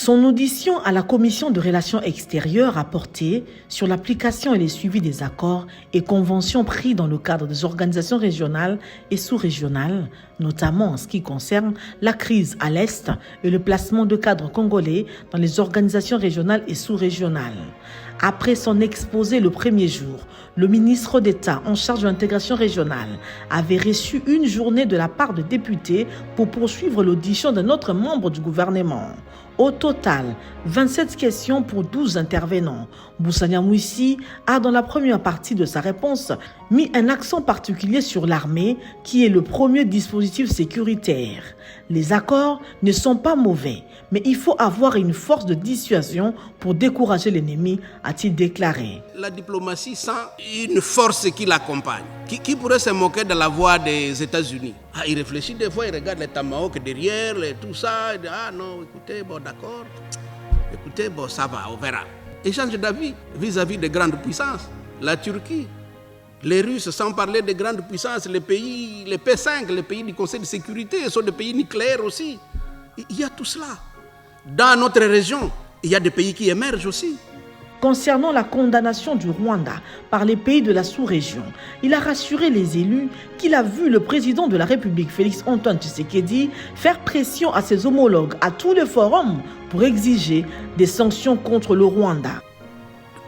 Son audition à la Commission de Relations extérieures a porté sur l'application et le suivi des accords et conventions pris dans le cadre des organisations régionales et sous-régionales, notamment en ce qui concerne la crise à l'Est et le placement de cadres congolais dans les organisations régionales et sous-régionales. Après son exposé le premier jour, le ministre d'État en charge de l'intégration régionale avait reçu une journée de la part de députés pour poursuivre l'audition d'un autre membre du gouvernement. Au total, 27 questions pour 12 intervenants. Moussa Nyamwisi a, dans la première partie de sa réponse, mis un accent particulier sur l'armée, qui est le premier dispositif sécuritaire. Les accords ne sont pas mauvais, mais il faut avoir une force de dissuasion pour décourager l'ennemi, a-t-il déclaré. La diplomatie sans une force qui l'accompagne. Qui pourrait se moquer de la voix des États-Unis? Il réfléchit des fois, il regarde les tomahawks derrière, tout ça, il dit non, écoutez, bon d'accord, écoutez, bon ça va, on verra. Échange d'avis vis-à-vis des grandes puissances, la Turquie, les Russes, sans parler des grandes puissances, les pays, les P5, les pays du Conseil de sécurité, sont des pays nucléaires aussi. Il y a tout cela. Dans notre région, il y a des pays qui émergent aussi. Concernant la condamnation du Rwanda par les pays de la sous-région, il a rassuré les élus qu'il a vu le président de la République, Félix Antoine Tshisekedi, faire pression à ses homologues à tous les forums pour exiger des sanctions contre le Rwanda.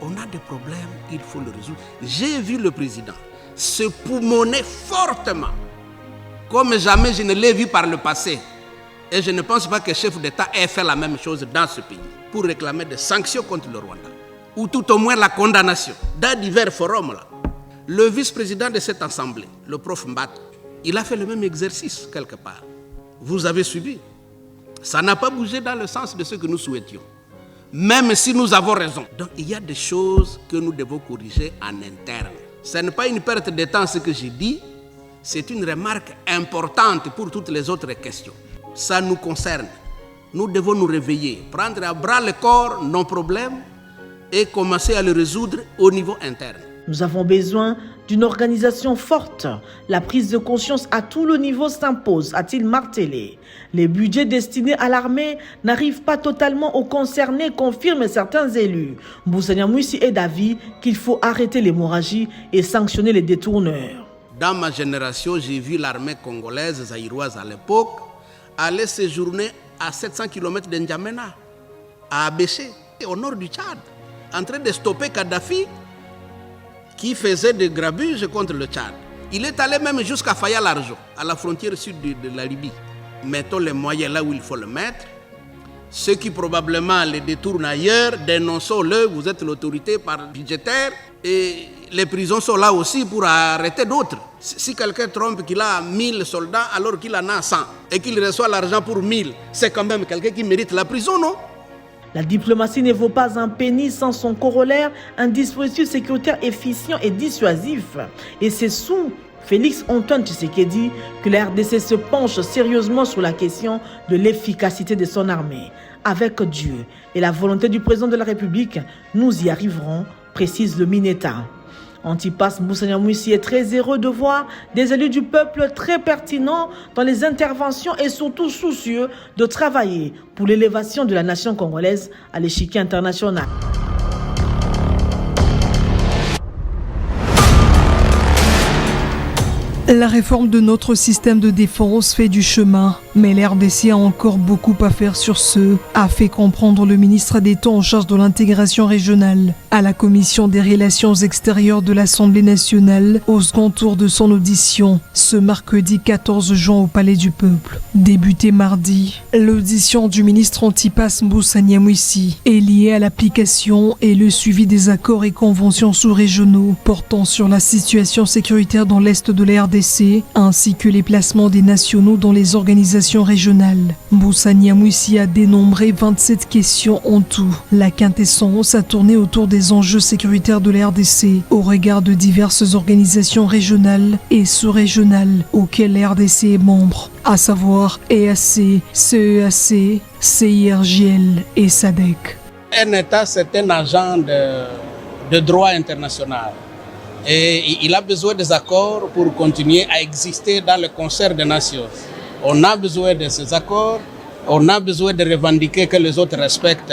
On a des problèmes, il faut le résoudre. J'ai vu le président se poumonner fortement, comme jamais je ne l'ai vu par le passé. Et je ne pense pas que le chef d'État ait fait la même chose dans ce pays pour réclamer des sanctions contre le Rwanda. Ou tout au moins la condamnation. Dans divers forums, là, le vice-président de cette assemblée, le prof Mbat, il a fait le même exercice quelque part. Vous avez suivi. Ça n'a pas bougé dans le sens de ce que nous souhaitions. Même si nous avons raison. Donc il y a des choses que nous devons corriger en interne. Ce n'est pas une perte de temps ce que j'ai dit. C'est une remarque importante pour toutes les autres questions. Ça nous concerne. Nous devons nous réveiller, prendre à bras le corps nos problèmes et commencer à les résoudre au niveau interne. Nous avons besoin d'une organisation forte. La prise de conscience à tout le niveau s'impose, a-t-il martelé. Les budgets destinés à l'armée n'arrivent pas totalement aux concernés, confirment certains élus. Moussa Nyamwisi est d'avis qu'il faut arrêter l'hémorragie et sanctionner les détourneurs. Dans ma génération, j'ai vu l'armée congolaise, zaïroise à l'époque, aller séjourner à 700 km de N'Djamena, à Abéché, au nord du Tchad, en train de stopper Kadhafi, qui faisait des grabuges contre le Tchad. Il est allé même jusqu'à Faya-Largeau, à la frontière sud de la Libye. Mettons les moyens là où il faut le mettre. Ceux qui probablement les détournent ailleurs, dénonçons-le, vous êtes l'autorité budgétaire, et les prisons sont là aussi pour arrêter d'autres. Si quelqu'un trompe qu'il a 1000 soldats alors qu'il en a 100 et qu'il reçoit l'argent pour 1000, c'est quand même quelqu'un qui mérite la prison, non? La diplomatie ne vaut pas un penny sans son corollaire, un dispositif sécuritaire efficient et dissuasif. Et c'est sous Félix Antoine Tshisekedi que la RDC se penche sérieusement sur la question de l'efficacité de son armée. Avec Dieu et la volonté du président de la République, nous y arriverons, précise le Mineta. Antipas Moussa Nyamwisi est très heureux de voir des élus du peuple très pertinents dans les interventions et surtout soucieux de travailler pour l'élévation de la nation congolaise à l'échiquier international. La réforme de notre système de défense fait du chemin, mais l'RDC a encore beaucoup à faire sur ce, a fait comprendre le ministre d'État en charge de l'intégration régionale à la Commission des relations extérieures de l'Assemblée nationale au second tour de son audition ce mercredi 14 juin au Palais du Peuple. Débutée mardi, l'audition du ministre Antipas Moussa Nyamwisi est liée à l'application et le suivi des accords et conventions sous-régionaux portant sur la situation sécuritaire dans l'Est de la RDC ainsi que les placements des nationaux dans les organisations régionales. Moussa Nyamwisi a dénombré 27 questions en tout. La quintessence a tourné autour des enjeux sécuritaires de la RDC au regard de diverses organisations régionales et sous-régionales auxquelles la RDC est membre, à savoir EAC, CEAC, CIRGL et SADC. Un État, c'est un agent de droit international. Et il a besoin des accords pour continuer à exister dans le concert des nations. On a besoin de ces accords On a besoin de revendiquer que les autres respectent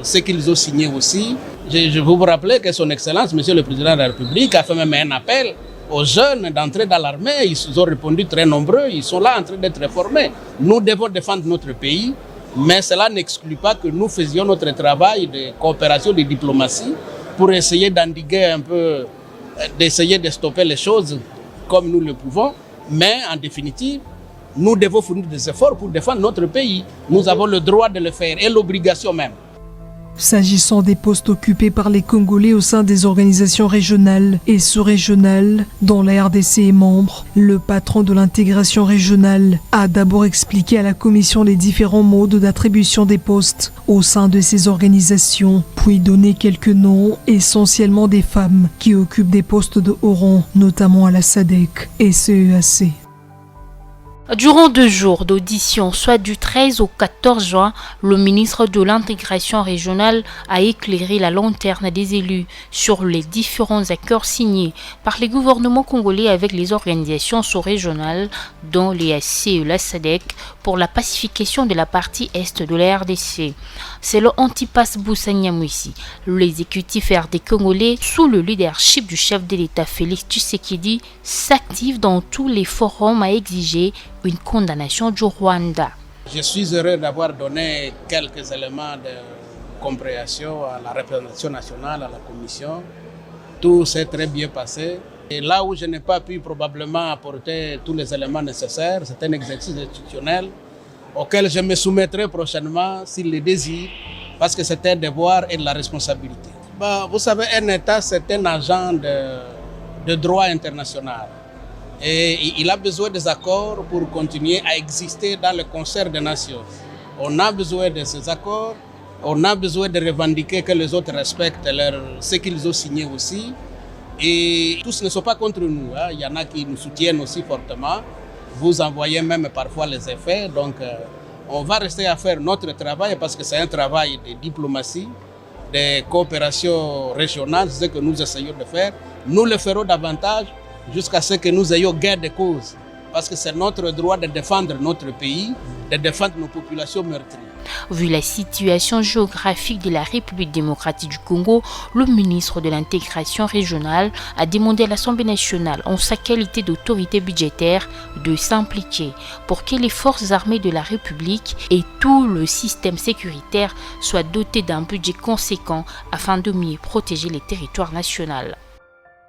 ce qu'ils ont signé aussi. Je vous rappelle que son Excellence, Monsieur le Président de la République, a fait même un appel aux jeunes d'entrer dans l'armée. Ils ont répondu très nombreux, ils sont là en train d'être formés. Nous devons défendre notre pays, mais cela n'exclut pas que nous faisions notre travail de coopération, de diplomatie, pour essayer d'endiguer un peu, d'essayer de stopper les choses comme nous le pouvons. Mais en définitive, nous devons fournir des efforts pour défendre notre pays. Nous avons le droit de le faire et l'obligation même. S'agissant des postes occupés par les Congolais au sein des organisations régionales et sous-régionales dont la RDC est membre, le patron de l'intégration régionale a d'abord expliqué à la commission les différents modes d'attribution des postes au sein de ces organisations, puis donné quelques noms, essentiellement des femmes, qui occupent des postes de haut rang, notamment à la SADC et CEAC. Durant 2 jours d'audition, soit du 13 au 14 juin, le ministre de l'intégration régionale a éclairé la lanterne des élus sur les différents accords signés par les gouvernements congolais avec les organisations sous-régionales, dont l'EAC et la SADC, pour la pacification de la partie est de la RDC. C'est le Antipas Boussanyamouissi, l'exécutif RD congolais, sous le leadership du chef de l'État Félix Tshisekedi, s'active dans tous les forums à exiger une condamnation du Rwanda. Je suis heureux d'avoir donné quelques éléments de compréhension à la représentation nationale, à la commission. Tout s'est très bien passé. Et là où je n'ai pas pu probablement apporter tous les éléments nécessaires, c'est un exercice institutionnel auquel je me soumettrai prochainement s'il le désire, parce que c'est un devoir et de la responsabilité. Vous savez, un État, c'est un agent de droit international. Et il a besoin des accords pour continuer à exister dans le concert des nations. On a besoin de ces accords, on a besoin de revendiquer que les autres respectent ce qu'ils ont signé aussi. Et tous ne sont pas contre nous, hein. Il y en a qui nous soutiennent aussi fortement. Vous envoyez même parfois les effets. Donc on va rester à faire notre travail parce que c'est un travail de diplomatie, de coopération régionale, c'est ce que nous essayons de faire. Nous le ferons davantage jusqu'à ce que nous ayons gain de cause. Parce que c'est notre droit de défendre notre pays, de défendre nos populations meurtries. Vu la situation géographique de la République démocratique du Congo, le ministre de l'intégration régionale a demandé à l'Assemblée nationale, en sa qualité d'autorité budgétaire, de s'impliquer pour que les forces armées de la République et tout le système sécuritaire soient dotés d'un budget conséquent afin de mieux protéger les territoires nationaux.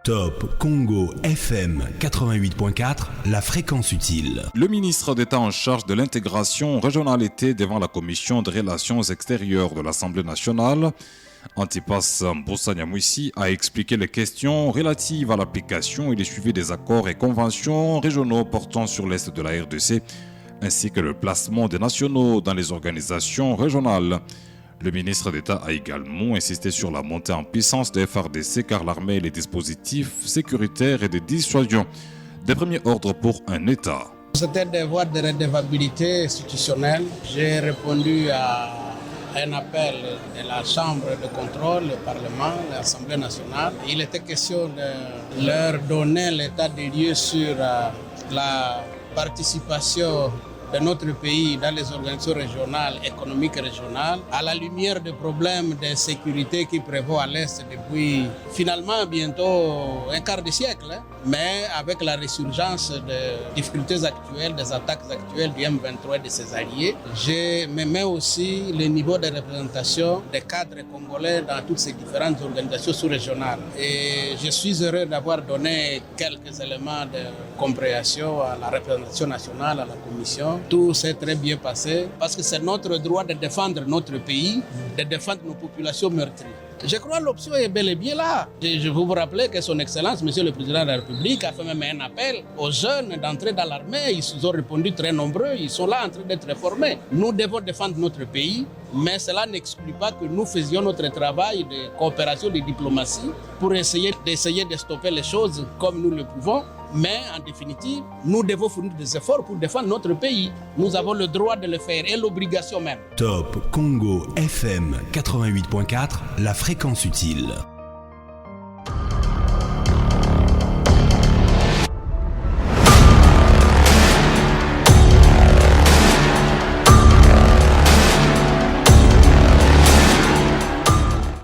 Top Congo FM 88.4, la fréquence utile. Le ministre d'État en charge de l'intégration régionale était devant la commission des relations extérieures de l'Assemblée nationale. Antipas Boussanyamouissi a expliqué les questions relatives à l'application et le suivi des accords et conventions régionaux portant sur l'Est de la RDC, ainsi que le placement des nationaux dans les organisations régionales. Le ministre d'État a également insisté sur la montée en puissance des FARDC car l'armée et les dispositifs sécuritaires et de dissuasion des premiers ordres pour un État. C'était un devoir de redevabilité institutionnelle. J'ai répondu à un appel de la Chambre de contrôle, le Parlement, l'Assemblée nationale. Il était question de leur donner l'état des lieux sur la participation de notre pays dans les organisations régionales, économiques régionales, à la lumière des problèmes de sécurité qui prévaut à l'Est depuis finalement bientôt un quart de siècle, hein. Mais avec la résurgence des difficultés actuelles, des attaques actuelles du M23 et de ses alliés, je me mets aussi le niveau de représentation des cadres congolais dans toutes ces différentes organisations sous-régionales. Et je suis heureux d'avoir donné quelques éléments de compréhension à la représentation nationale, à la commission. Tout s'est très bien passé parce que c'est notre droit de défendre notre pays, de défendre nos populations meurtries. Je crois que l'option est bel et bien là. Je veux vous rappeler que son Excellence, Monsieur le Président de la République, a fait même un appel aux jeunes d'entrer dans l'armée. Ils ont répondu très nombreux. Ils sont là en train d'être formés. Nous devons défendre notre pays, mais cela n'exclut pas que nous faisions notre travail de coopération, de diplomatie, pour essayer de stopper les choses comme nous le pouvons. Mais en définitive, nous devons fournir des efforts pour défendre notre pays. Nous avons le droit de le faire et l'obligation même. Top Congo FM 88.4, la fréquence utile.